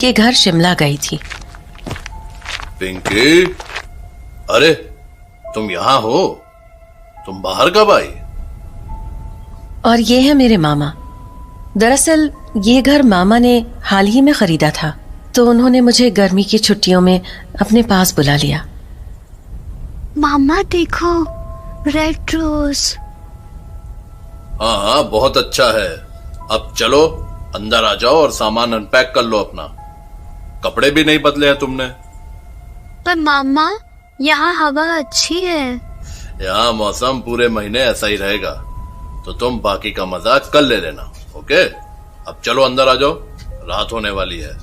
के घर शिमला गई थी। पिंकी, अरे तुम यहाँ हो? तुम बाहर कब आई? और ये है मेरे मामा। दरअसल ये घर मामा ने हाल ही में खरीदा था, तो उन्होंने मुझे गर्मी की छुट्टियों में अपने पास बुला लिया। मामा देखो, रेड रोज। हाँ हाँ, बहुत अच्छा है। अब चलो अंदर आ जाओ और सामान अनपैक कर लो अपना। कपड़े भी नहीं बदले हैं तुमने। पर मामा, यहाँ हवा अच्छी है। यहाँ मौसम पूरे महीने ऐसा ही रहेगा, तो तुम बाकी का मजाक कल ले लेना। ओके, अब चलो अंदर आ जाओ, रात होने वाली है।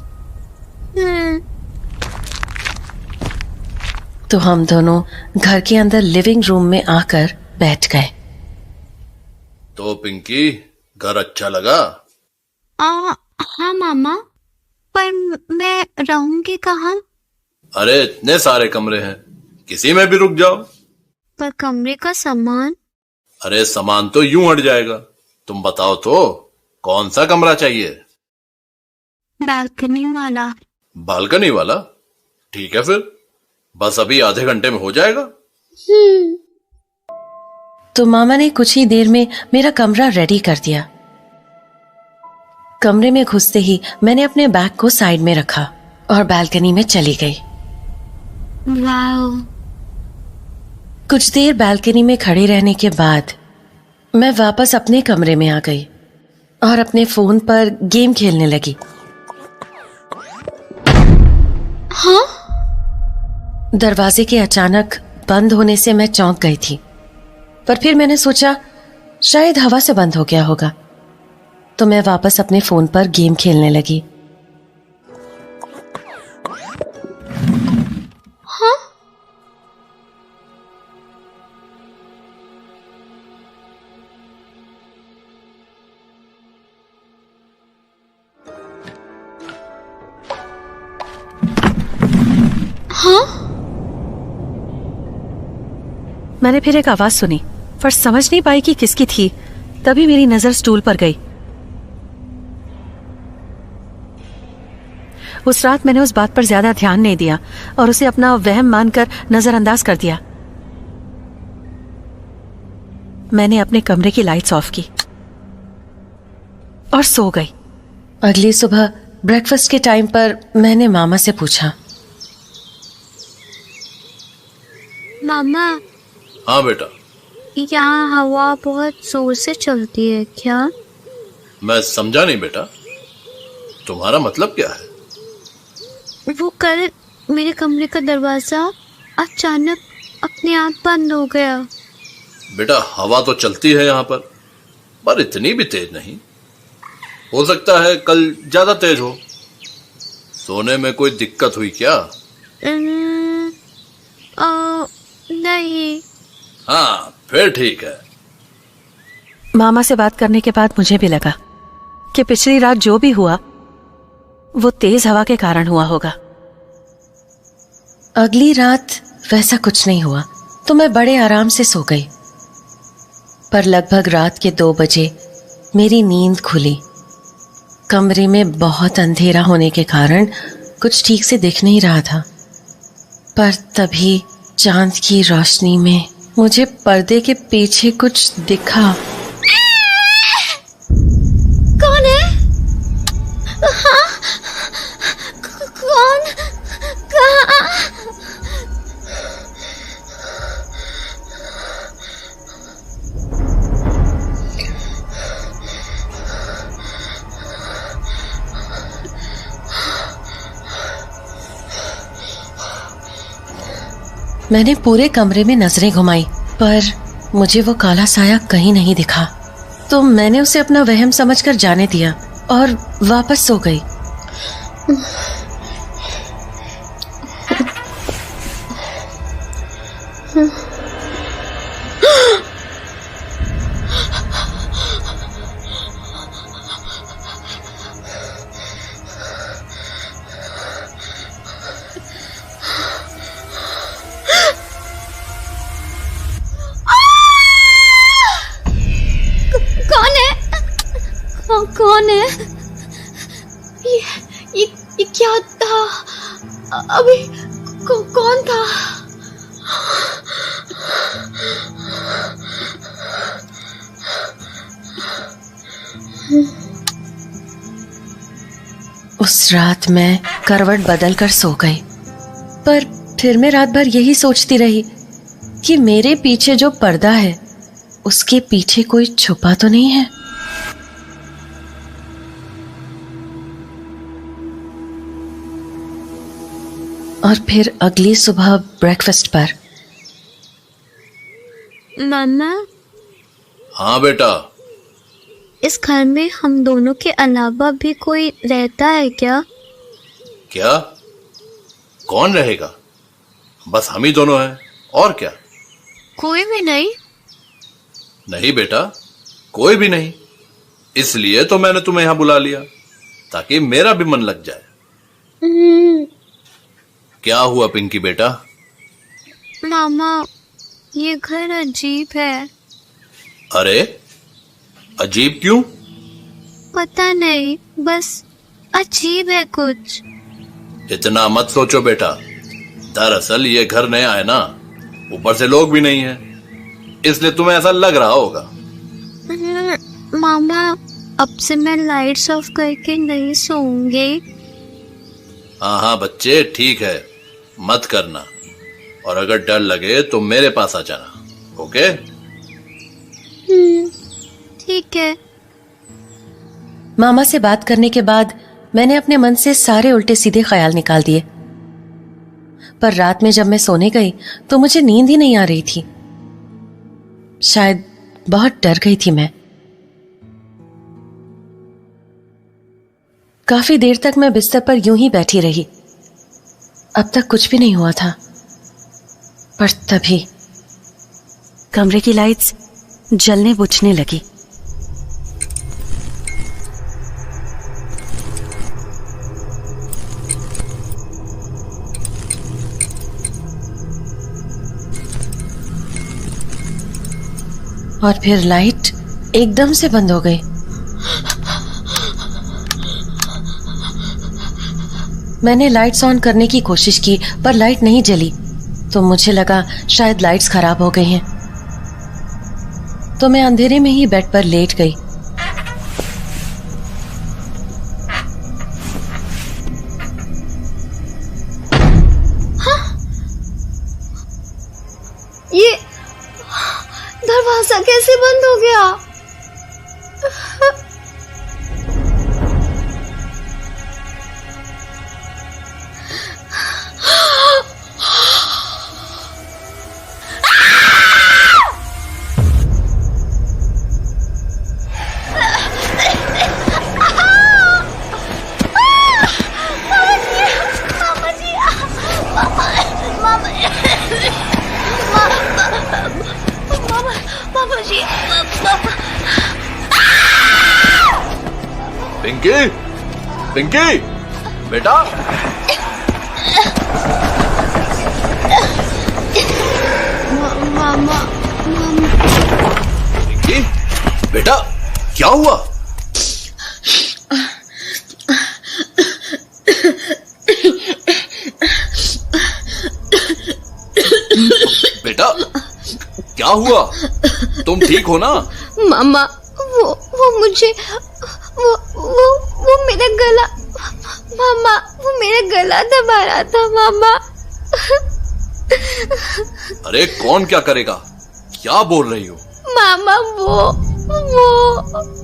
तो हम दोनों घर के अंदर लिविंग रूम में आकर बैठ गए। तो पिंकी, घर अच्छा लगा? हाँ मामा, पर मैं रहूंगी कहाँ? अरे इतने सारे कमरे हैं, किसी में भी रुक जाओ। पर कमरे का सामान? अरे सामान तो यूं हट जाएगा। तुम बताओ तो, कौन सा कमरा चाहिए? बालकनी वाला। बालकनी वाला? ठीक है फिर, बस अभी आधे घंटे में हो जाएगा। तो मामा ने कुछ ही देर में मेरा कमरा रेडी कर दिया। कमरे में घुसते ही मैंने अपने बैग को साइड में रखा और बालकनी में चली गई। वाओ। कुछ देर बालकनी में खड़े रहने के बाद मैं वापस अपने कमरे में आ गई और अपने फोन पर गेम खेलने लगी। हाँ? दरवाजे के अचानक बंद होने से मैं चौंक गई थी, पर फिर मैंने सोचा शायद हवा से बंद हो गया होगा, तो मैं वापस अपने फोन पर गेम खेलने लगी। हाँ? हाँ? मैंने फिर एक आवाज सुनी, पर समझ नहीं पाई कि किसकी थी। तभी मेरी नजर स्टूल पर गई। उस रात मैंने उस बात पर ज्यादा ध्यान नहीं दिया और उसे अपना वहम मानकर नजरअंदाज कर दिया। मैंने अपने कमरे की लाइट्स ऑफ की और सो गई। अगली सुबह ब्रेकफास्ट के टाइम पर मैंने मामा से पूछा, मामा, हाँ बेटा। यहाँ हवा बहुत जोर से चलती है क्या? मैं समझा नहीं बेटा, तुम्हारा मतलब क्या है? वो कल मेरे कमरे का दरवाजा अचानक अपने आप बंद हो गया। बेटा हवा तो चलती है यहाँ पर इतनी भी तेज नहीं। हो सकता है कल ज्यादा तेज हो। सोने में कोई दिक्कत हुई क्या? नहीं। हाँ फिर ठीक है। मामा से बात करने के बाद मुझे भी लगा कि पिछली रात जो भी हुआ वो तेज हवा के कारण हुआ होगा। अगली रात वैसा कुछ नहीं हुआ, तो मैं बड़े आराम से सो गई। पर लगभग रात के 2 बजे मेरी नींद खुली। कमरे में बहुत अंधेरा होने के कारण कुछ ठीक से दिख नहीं रहा था, पर तभी चांद की रोशनी में मुझे पर्दे के पीछे कुछ दिखा। कौन है? हाँ? कौन? कहाँ? मैंने पूरे कमरे में नजरें घुमाई, पर मुझे वो काला साया कहीं नहीं दिखा। तो मैंने उसे अपना वहम समझकर जाने दिया और वापस सो गई। कौन है? ये क्या था? अभी कौन था? उस रात मैं करवट बदल कर सो गई, पर फिर मैं रात भर यही सोचती रही कि मेरे पीछे जो पर्दा है उसके पीछे कोई छुपा तो नहीं है। और फिर अगली सुबह ब्रेकफास्ट पर। मामा, हाँ बेटा। इस घर में हम दोनों के अलावा भी कोई रहता है क्या? क्या? कौन रहेगा? बस हम ही दोनों हैं, और क्या? कोई भी नहीं? नहीं बेटा, कोई भी नहीं। इसलिए तो मैंने तुम्हें यहां बुला लिया, ताकि मेरा भी मन लग जाए। क्या हुआ पिंकी बेटा? मामा, ये घर अजीब है। अरे अजीब क्यों? पता नहीं, बस अजीब है कुछ। इतना मत सोचो बेटा। दरअसल ये घर नया है ना, ऊपर से लोग भी नहीं है, इसलिए तुम्हें ऐसा लग रहा होगा। मामा, अब से मैं लाइट्स ऑफ करके नहीं सोऊंगी। हाँ हाँ बच्चे, ठीक है, मत करना। और अगर डर लगे तो मेरे पास आ जाना, ओके? ठीक है। मामा से बात करने के बाद मैंने अपने मन से सारे उल्टे सीधे ख्याल निकाल दिए, पर रात में जब मैं सोने गई तो मुझे नींद ही नहीं आ रही थी। शायद बहुत डर गई थी मैं। काफी देर तक मैं बिस्तर पर यूं ही बैठी रही। अब तक कुछ भी नहीं हुआ था, पर तभी कमरे की लाइट्स जलने बुझने लगी। और फिर लाइट एकदम से बंद हो गई। मैंने लाइट्स ऑन करने की कोशिश की, पर लाइट नहीं जली, तो मुझे लगा शायद लाइट्स खराब हो गई हैं। तो मैं अंधेरे में ही बेड पर लेट गई। ये दरवाजा कैसे बंद हो गया? पिंकी, पिंकी बेटा। मामा, पिंकी बेटा, क्या हुआ? बेटा क्या हुआ? तुम ठीक हो ना? मामा, वो मुझे वो मेरा गला, मामा, वो मेरा गला दबा रहा था मामा। अरे कौन क्या करेगा? क्या बोल रही हो? मामा, वो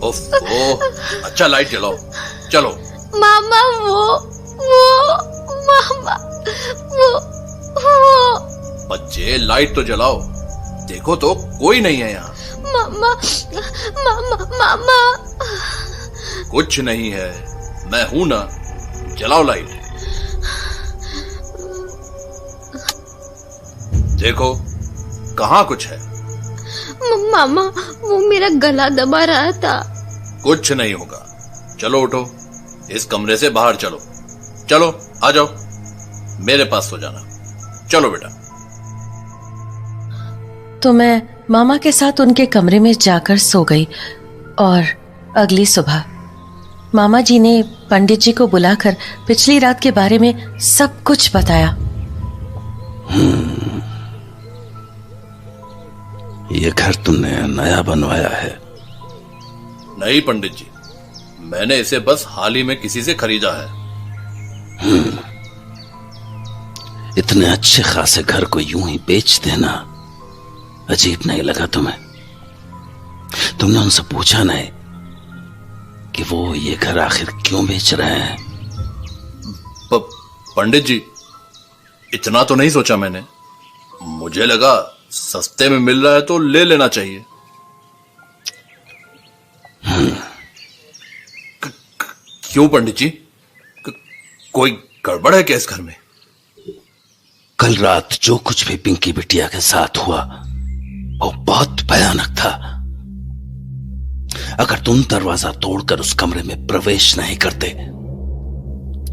ओफो, अच्छा लाइट जलाओ, चलो। मामा, मामा, वो बच्चे लाइट तो जलाओ, देखो तो कोई नहीं है यहाँ। मामा। कुछ नहीं है, मैं हूं ना, जलाओ लाइट। देखो कहाँ कुछ है। मामा, वो मेरा गला दबा रहा था। कुछ नहीं होगा, चलो उठो, इस कमरे से बाहर चलो। चलो आ जाओ, मेरे पास सो जाना। चलो बेटा। तो मैं मामा के साथ उनके कमरे में जाकर सो गई। और अगली सुबह मामा जी ने पंडित जी को बुलाकर पिछली रात के बारे में सब कुछ बताया। ये घर तुमने नया बनवाया है? नहीं पंडित जी, मैंने इसे बस हाल ही में किसी से खरीदा है। इतने अच्छे खासे घर को यूं ही बेच देना अजीब नहीं लगा तुम्हें? तुमने उनसे पूछा नहीं कि वो ये घर आखिर क्यों बेच रहे हैं? पंडित जी, इतना तो नहीं सोचा मैंने। मुझे लगा सस्ते में मिल रहा है तो ले लेना चाहिए। क्यों पंडित जी, कोई गड़बड़ है क्या इस घर में? कल रात जो कुछ भी पिंकी बिटिया के साथ हुआ वो बहुत भयानक था। अगर तुम दरवाजा तोड़कर उस कमरे में प्रवेश नहीं करते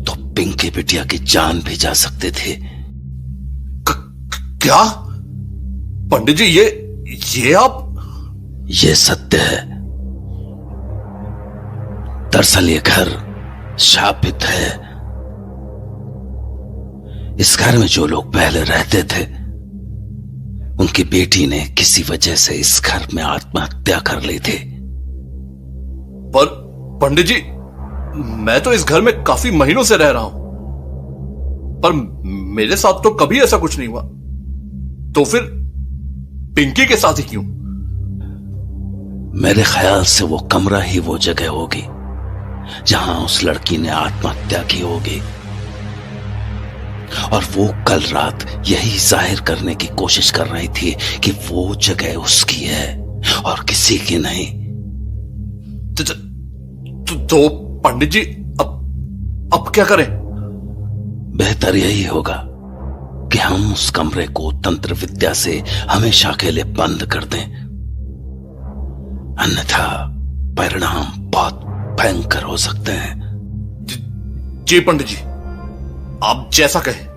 तो पिंकी बिटिया की जान भी जा सकते थे। क्या पंडित जी, ये आप? ये सत्य है। दरअसल ये घर शापित है। इस घर में जो लोग पहले रहते थे उनकी बेटी ने किसी वजह से इस घर में आत्महत्या कर ली थी। पर पंडित जी, मैं तो इस घर में काफी महीनों से रह रहा हूं, पर मेरे साथ तो कभी ऐसा कुछ नहीं हुआ। तो फिर पिंकी के साथ ही क्यों? मेरे ख्याल से वो कमरा ही वो जगह होगी जहां उस लड़की ने आत्महत्या की होगी, और वो कल रात यही जाहिर करने की कोशिश कर रही थी कि वो जगह उसकी है और किसी की नहीं। तो पंडित जी, अब क्या करें? बेहतर यही होगा कि हम उस कमरे को तंत्र विद्या से हमेशा के लिए बंद कर दें, अन्यथा परिणाम बहुत भयंकर हो सकते हैं। जी पंडित जी, आप जैसा कहें।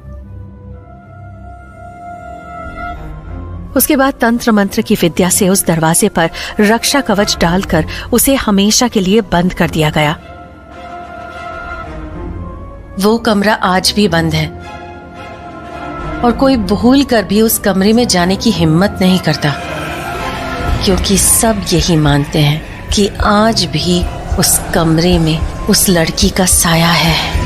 उसके बाद तंत्र मंत्र की विद्या से उस दरवाजे पर रक्षा कवच डालकर उसे हमेशा के लिए बंद कर दिया गया। वो कमरा आज भी बंद है और कोई भूल कर भी उस कमरे में जाने की हिम्मत नहीं करता, क्योंकि सब यही मानते हैं कि आज भी उस कमरे में उस लड़की का साया है।